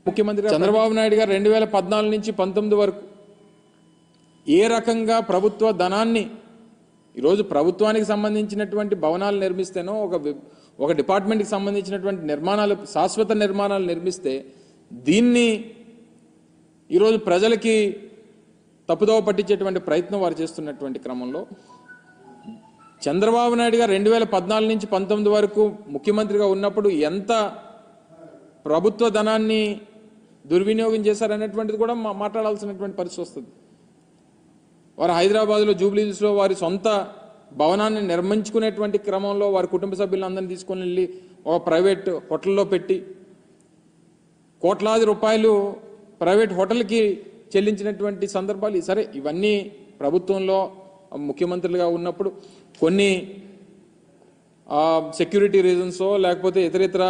ముఖ్యమంత్రి చంద్రబాబు నాయుడు గారు 2014 నుంచి 19 వరకు ఏ రకంగా ప్రభుత్వ ధనాన్ని ఈరోజు ప్రభుత్వానికి సంబంధించినటువంటి భవనాలు నిర్మిస్తేనో ఒక డిపార్ట్మెంట్కి సంబంధించినటువంటి నిర్మాణాలు శాశ్వత నిర్మాణాలు నిర్మిస్తే దీన్ని ఈరోజు ప్రజలకి తప్పుదోవ పట్టించేటువంటి ప్రయత్నం వారు చేస్తున్నటువంటి క్రమంలో చంద్రబాబు నాయుడు గారు 2014 నుంచి 19 వరకు ముఖ్యమంత్రిగా ఉన్నప్పుడు ఎంత ప్రభుత్వ ధనాన్ని దుర్వినియోగం చేశారనేటువంటిది కూడా మాట్లాడాల్సినటువంటి పరిస్థితి వస్తుంది. వారు హైదరాబాద్లో జూబ్లీహిల్స్లో వారి సొంత భవనాన్ని నిర్మించుకునేటువంటి క్రమంలో వారి కుటుంబ సభ్యులందరినీ తీసుకొని వెళ్ళి ఒక ప్రైవేట్ హోటల్లో పెట్టి కోట్లాది రూపాయలు ప్రైవేట్ హోటల్కి చెల్లించినటువంటి సందర్భాలు సరే ఇవన్నీ ప్రభుత్వంలో ముఖ్యమంత్రులుగా ఉన్నప్పుడు కొన్ని సెక్యూరిటీ రీజన్సో లేకపోతే ఇతరితర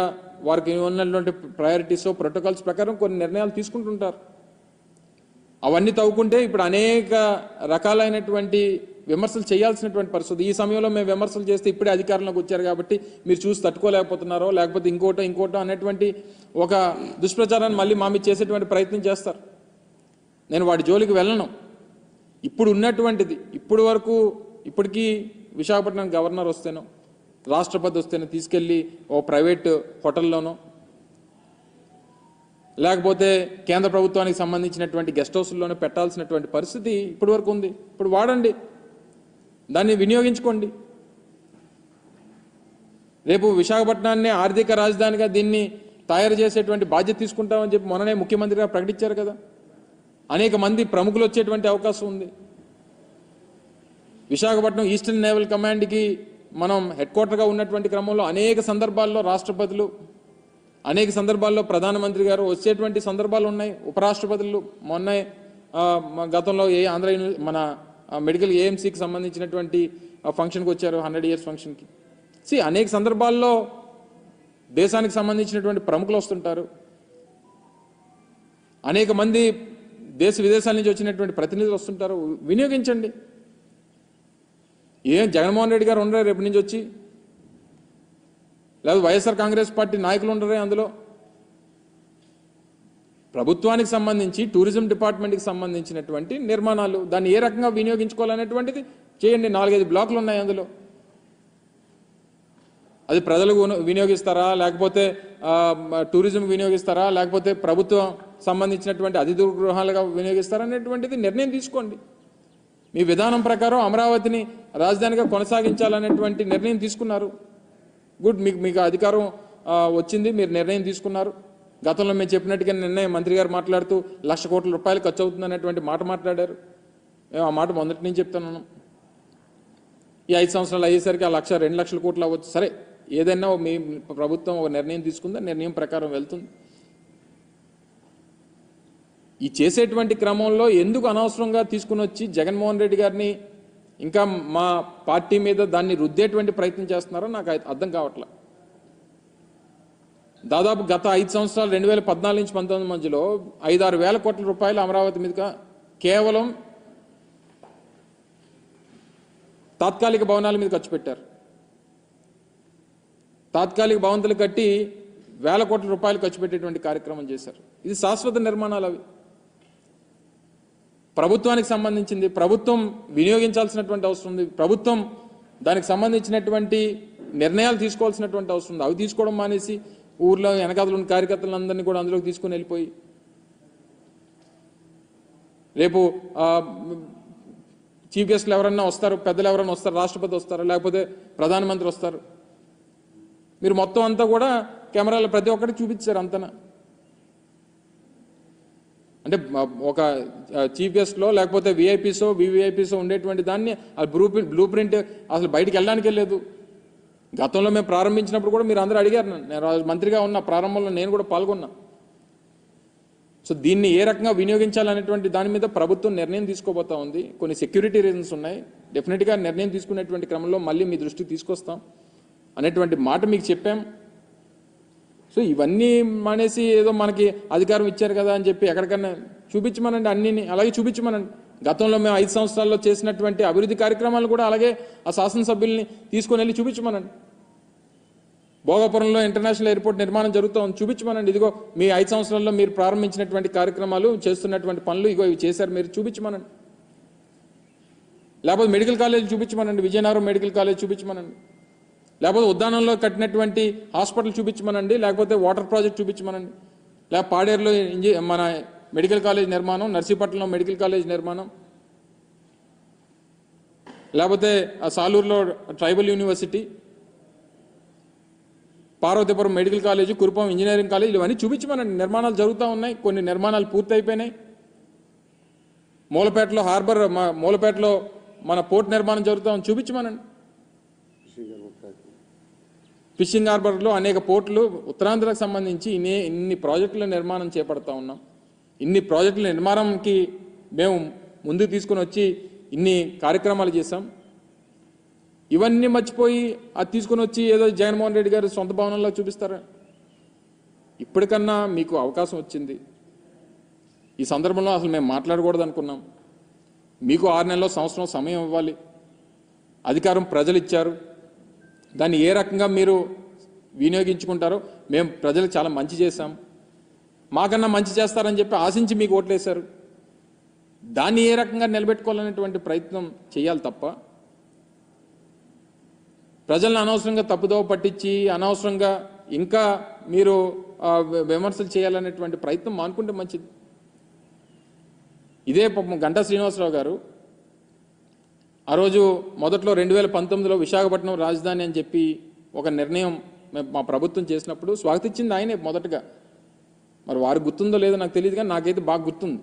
వారికి ఉన్నటువంటి ప్రయారిటీసో ప్రోటోకాల్స్ ప్రకారం కొన్ని నిర్ణయాలు తీసుకుంటుంటారు. అవన్నీ తవ్వుకుంటే ఇప్పుడు అనేక రకాలైనటువంటి విమర్శలు చేయాల్సినటువంటి పరిస్థితి. ఈ సమయంలో మేము విమర్శలు చేస్తే ఇప్పుడే అధికారంలోకి వచ్చారు కాబట్టి మీరు చూసి తట్టుకోలేకపోతున్నారో లేకపోతే ఇంకోటో అనేటువంటి ఒక దుష్ప్రచారాన్ని మళ్ళీ మా మీద చేసేటువంటి ప్రయత్నం చేస్తారు. నేను వాటి జోలికి వెళ్ళను. ఇప్పుడు ఉన్నటువంటిది ఇప్పటికీ విశాఖపట్నం గవర్నర్ వస్తేనో రాష్ట్రపతి వస్తేనో తీసుకెళ్ళి ఓ ప్రైవేట్ హోటల్లోనో లేకపోతే కేంద్ర ప్రభుత్వానికి సంబంధించినటువంటి గెస్ట్ హౌస్లోనే పెట్టాల్సినటువంటి పరిస్థితి ఇప్పటి వరకు ఉంది. ఇప్పుడు వాడండి, దాన్ని వినియోగించుకోండి. రేపు విశాఖపట్నాన్ని ఆర్థిక రాజధానిగా దీన్ని తయారు చేసేటువంటి బాధ్యత తీసుకుంటామని చెప్పి మొన్ననే ముఖ్యమంత్రిగా ప్రకటించారు కదా. అనేక మంది ప్రముఖులు వచ్చేటువంటి అవకాశం ఉంది. విశాఖపట్నం ఈస్టర్న్ నేవల్ కమాండ్కి మనం హెడ్ క్వార్టర్గా ఉన్నటువంటి క్రమంలో అనేక సందర్భాల్లో రాష్ట్రపతులు అనేక సందర్భాల్లో ప్రధానమంత్రి గారు వచ్చేటువంటి సందర్భాలు ఉన్నాయి. ఉపరాష్ట్రపతులు మొన్న గతంలో ఆంధ్ర మన మెడికల్ ఏఎంసీకి సంబంధించినటువంటి ఫంక్షన్కి వచ్చారు, 100 years ఫంక్షన్కి. అనేక సందర్భాల్లో దేశానికి సంబంధించినటువంటి ప్రముఖులు వస్తుంటారు. అనేక మంది దేశ విదేశాల నుంచి వచ్చినటువంటి ప్రతినిధులు వస్తుంటారు. వినియోగించండి. జగన్మోహన్ రెడ్డి గారు ఉండరు రేపు నుంచి వచ్చి, లేదా వైఎస్ఆర్ కాంగ్రెస్ పార్టీ నాయకులు ఉండరే. అందులో ప్రభుత్వానికి సంబంధించి టూరిజం డిపార్ట్మెంట్కి సంబంధించినటువంటి నిర్మాణాలు దాన్ని ఏ రకంగా వినియోగించుకోవాలనేటువంటిది చేయండి. 4-5 బ్లాకులు ఉన్నాయి. అందులో అది ప్రజలకు వినియోగిస్తారా లేకపోతే టూరిజం వినియోగిస్తారా లేకపోతే ప్రభుత్వం సంబంధించినటువంటి అతిథి గృహాలుగా వినియోగిస్తారా అనేటువంటిది నిర్ణయం తీసుకోండి. మీ విధానం ప్రకారం అమరావతిని రాజధానిగా కొనసాగించాలనేటువంటి నిర్ణయం తీసుకున్నారు. గుడ్, మీకు అధికారం వచ్చింది, మీరు నిర్ణయం తీసుకున్నారు. గతంలో మేము చెప్పినట్టుగా నిర్ణయం మంత్రి గారు మాట్లాడుతూ 1,00,000 కోట్ల రూపాయలు ఖర్చు అవుతుంది అనేటువంటి మాట మాట్లాడారు. మేము ఆ మాట మొదటి నుంచి చెప్తున్నాం. ఈ 5 సంవత్సరాలు అయ్యేసరికి 1,00,000-2 లక్షల కోట్లు అవ్వచ్చు. సరే, ఏదైనా మీ ప్రభుత్వం ఒక నిర్ణయం తీసుకుందా, నిర్ణయం ప్రకారం వెళ్తుంది. ఈ చేసేటువంటి క్రమంలో ఎందుకు అనవసరంగా తీసుకుని వచ్చి జగన్మోహన్ రెడ్డి గారిని ఇంకా మా పార్టీ మీద దాన్ని రుద్దేటువంటి ప్రయత్నం చేస్తున్నారో నాకు అర్థం కావట్లా. దాదాపు గత 5 సంవత్సరాలు 2014 నుంచి 19 మధ్యలో 5-6 వేల కోట్ల రూపాయలు అమరావతి మీదుగా కేవలం తాత్కాలిక భవనాల మీద ఖర్చు పెట్టారు. తాత్కాలిక భవంతులు కట్టి వేల కోట్ల రూపాయలు ఖర్చు పెట్టేటువంటి కార్యక్రమం చేశారు. ఇది శాశ్వత నిర్మాణాలు. అవి ప్రభుత్వానికి సంబంధించింది, ప్రభుత్వం వినియోగించాల్సినటువంటి అవసరం ఉంది. ప్రభుత్వం దానికి సంబంధించినటువంటి నిర్ణయాలు తీసుకోవాల్సినటువంటి అవసరం ఉంది. అవి తీసుకోవడం మానేసి ఊర్లో వెనకాతలు ఉన్న కార్యకర్తలందరినీ కూడా అందులోకి తీసుకుని వెళ్ళిపోయి రేపు చీఫ్ గెస్ట్లు ఎవరన్నా వస్తారు, పెద్దలు ఎవరన్నా వస్తారు, రాష్ట్రపతి వస్తారు, లేకపోతే ప్రధానమంత్రి వస్తారు. మీరు మొత్తం అంతా కూడా కెమెరాలో ప్రతి ఒక్కటి చూపించారు అంతనా. అంటే ఒక చీఫ్ గెస్ట్లో లేకపోతే విఐపీసో వివిఐపీసో ఉండేటువంటి దాన్ని బ్లూ ప్రింట్ అసలు బయటికి వెళ్ళడానికి లేదు. గతంలో మేము ప్రారంభించినప్పుడు కూడా మీరు అందరూ అడిగారు. నేను మంత్రిగా ఉన్న ప్రారంభంలో నేను కూడా పాల్గొన్నా. సో దీన్ని ఏ రకంగా వినియోగించాలనేటువంటి దాని మీద ప్రభుత్వం నిర్ణయం తీసుకోబోతా ఉంది. కొన్ని సెక్యూరిటీ రీజన్స్ ఉన్నాయి. డెఫినెట్గా నిర్ణయం తీసుకునేటువంటి క్రమంలో మళ్ళీ మీ దృష్టికి తీసుకొస్తాం అనేటువంటి మాట మీకు చెప్పాం. సో ఇవన్నీ మానేసి ఏదో మనకి అధికారం ఇచ్చారు కదా అని చెప్పి ఎక్కడికన్నా చూపించమనండి. అన్నీ అలాగే చూపించమనండి. గతంలో మేము 5 సంవత్సరాల్లో చేసినటువంటి అభివృద్ధి కార్యక్రమాలు కూడా అలాగే ఆ శాసనసభ్యుల్ని తీసుకొని వెళ్ళి చూపించమనండి. భోగాపురంలో ఇంటర్నేషనల్ ఎయిర్పోర్ట్ నిర్మాణం జరుగుతూ ఉంది, చూపించమనండి. ఇదిగో మీ 5 సంవత్సరాల్లో మీరు ప్రారంభించినటువంటి కార్యక్రమాలు, చేస్తున్నటువంటి పనులు, ఇగో ఇవి చేశారు, మీరు చూపించమనండి. లేకపోతే మెడికల్ కాలేజ్ చూపించమనండి, విజయనగరం మెడికల్ కాలేజ్ చూపించమనండి. లేకపోతే ఉద్యానంలో కట్టినటువంటి హాస్పిటల్ చూపించమనండి, లేకపోతే వాటర్ ప్రాజెక్ట్ చూపించమనండి, లేకపోతే పాడేరులో మన మెడికల్ కాలేజ్ నిర్మాణం, నర్సీపట్నంలో మెడికల్ కాలేజ్ నిర్మాణం, లేకపోతే సాలూరులో tribal university, Parvathipuram medical college, Kurupam engineering college, ఇవన్నీ చూపించమనండి. నిర్మాణాలు జరుగుతూ ఉన్నాయి, కొన్ని నిర్మాణాలు పూర్తి అయిపోయినాయి. మూలపేటలో హార్బర్, మూలపేటలో మన పోర్ట్ నిర్మాణం జరుగుతూ ఉంది, చూపించమనండి. ఫిషింగ్ హార్బర్లో అనేక పోర్టులు, ఉత్తరాంధ్రకు సంబంధించి ఇన్ని ప్రాజెక్టుల నిర్మాణం చేపడతా ఉన్నాం. ఇన్ని ప్రాజెక్టుల నిర్మాణంకి మేము ముందుకు తీసుకుని వచ్చి ఇన్ని కార్యక్రమాలు చేశాం. ఇవన్నీ మర్చిపోయి అది తీసుకుని వచ్చి ఏదో జగన్మోహన్ రెడ్డి గారు సొంత భవనంలో చూపిస్తారా? ఇప్పటికన్నా మీకు అవకాశం వచ్చింది. ఈ సందర్భంలో అసలు మేము మాట్లాడకూడదు అనుకున్నాం. మీకు 6 నెలల్లో, సంవత్సరం సమయం ఇవ్వాలి. అధికారం ప్రజలు ఇచ్చారు, దాన్ని ఏ రకంగా మీరు వినియోగించుకుంటారో. మేము ప్రజలకు చాలా మంచి చేశాం, మాకన్నా మంచి చేస్తారని చెప్పి ఆశించి మీకు ఓట్లేశారు. దాన్ని ఏ రకంగా నిలబెట్టుకోవాలనేటువంటి ప్రయత్నం చేయాలి తప్ప, ప్రజలను అనవసరంగా తప్పుదోవ పట్టించి అనవసరంగా ఇంకా మీరు విమర్శలు చేయాలనేటువంటి ప్రయత్నం మానుకుంటే మంచిది. ఇదే గంటా శ్రీనివాసరావు గారు ఆ రోజు మొదట్లో 2019లో విశాఖపట్నం రాజధాని అని చెప్పి ఒక నిర్ణయం మా ప్రభుత్వం చేసినప్పుడు స్వాగతించింది ఆయనే మొదటగా. మరి వారికి గుర్తుందో లేదో నాకు తెలియదు, కానీ నాకైతే బాగా గుర్తుంది.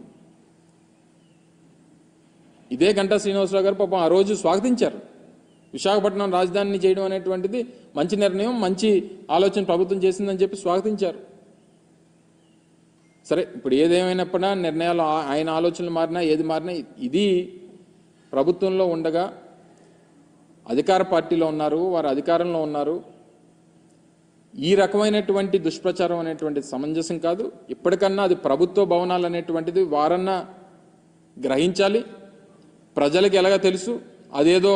ఇదే గంటా శ్రీనివాసరావు గారు పాపం ఆ రోజు స్వాగతించారు. విశాఖపట్నం రాజధానిని చేయడం అనేటువంటిది మంచి నిర్ణయం, మంచి ఆలోచన ప్రభుత్వం చేసిందని చెప్పి స్వాగతించారు. సరే, ఇప్పుడు ఏదేమైనప్పుడా నిర్ణయాలు, ఆయన ఆలోచనలు మారినా, ఏది మారినా, ఇది ప్రభుత్వంలో ఉండగా అధికార పార్టీలో ఉన్నారు, వారు అధికారంలో ఉన్నారు. ఈ రకమైనటువంటి దుష్ప్రచారం అనేటువంటిది సమంజసం కాదు. ఇప్పటికన్నా అది ప్రభుత్వ భవనాలు అనేటువంటిది వారన్నా గ్రహించాలి. ప్రజలకు ఎలాగ తెలుసు, అదేదో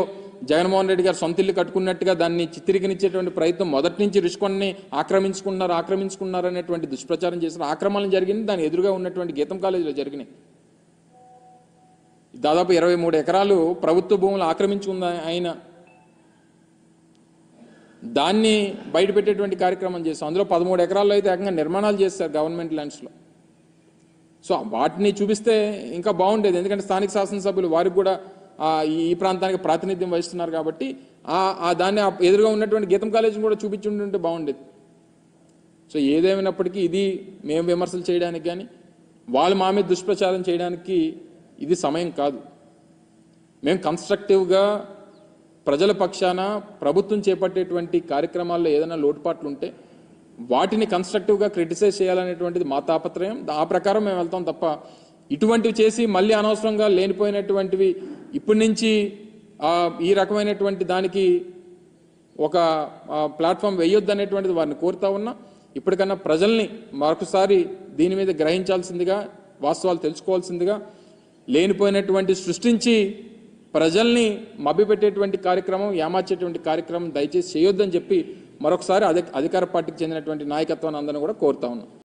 జగన్మోహన్ రెడ్డి గారు సొంత ఇల్లు కట్టుకున్నట్టుగా దాన్ని చిత్రీకరించేటువంటి ప్రయత్నం మొదటి నుంచి రుషికొండని ఆక్రమించుకున్నారు అనేటువంటి దుష్ప్రచారం చేసిన ఆక్రమణలు జరిగింది. దాని ఎదురుగా ఉన్నటువంటి గీతం కాలేజీలో జరిగినాయి. దాదాపు 23 ఎకరాలు ప్రభుత్వ భూములు ఆక్రమించుకుంది ఆయన. దాన్ని బయటపెట్టేటువంటి కార్యక్రమం చేస్తాం. అందులో 13 ఎకరాల్లో అయితే ఏకంగా నిర్మాణాలు చేస్తారు గవర్నమెంట్ ల్యాండ్స్లో. సో వాటిని చూపిస్తే ఇంకా బాగుండేది, ఎందుకంటే స్థానిక శాసనసభ్యులు వారికి కూడా ఈ ప్రాంతానికి ప్రాతినిధ్యం వహిస్తున్నారు కాబట్టి దాన్ని ఎదురుగా ఉన్నటువంటి గీతం కాలేజీని కూడా చూపించుంటే బాగుండేది. సో ఏదేమైనప్పటికీ ఇది మేము విమర్శలు చేయడానికి కానీ వాళ్ళు మా మీద దుష్ప్రచారం చేయడానికి ఇది సమయం కాదు. మేము కన్స్ట్రక్టివ్గా ప్రజల పక్షాన ప్రభుత్వం చేపట్టేటువంటి కార్యక్రమాల్లో ఏదైనా లోటుపాట్లు ఉంటే వాటిని కన్స్ట్రక్టివ్గా క్రిటిసైజ్ చేయాలనేటువంటిది మా తాపత్రయం. ఆ ప్రకారం మేము వెళ్తాం తప్ప ఇటువంటివి చేసి మళ్ళీ అనవసరంగా లేనిపోయినటువంటివి ఇప్పటి నుంచి ఈ రకమైనటువంటి దానికి ఒక ప్లాట్ఫామ్ వేయొద్దు అనేటువంటిది వారిని కోరుతా ఉన్నా. ఇప్పటికన్నా ప్రజల్ని మరొకసారి దీని మీద గ్రహించాల్సిందిగా, వాస్తవాలు తెలుసుకోవాల్సిందిగా, లేనిపోయినటువంటి సృష్టించి ప్రజల్ని మభ్యపెట్టేటువంటి కార్యక్రమం, ఏమార్చేటువంటి కార్యక్రమం దయచేసి చేయొద్దని చెప్పి మరొకసారి అధికార పార్టీకి చెందినటువంటి నాయకత్వాన్ని అందరినీ కూడా కోరుతా ఉన్నాం.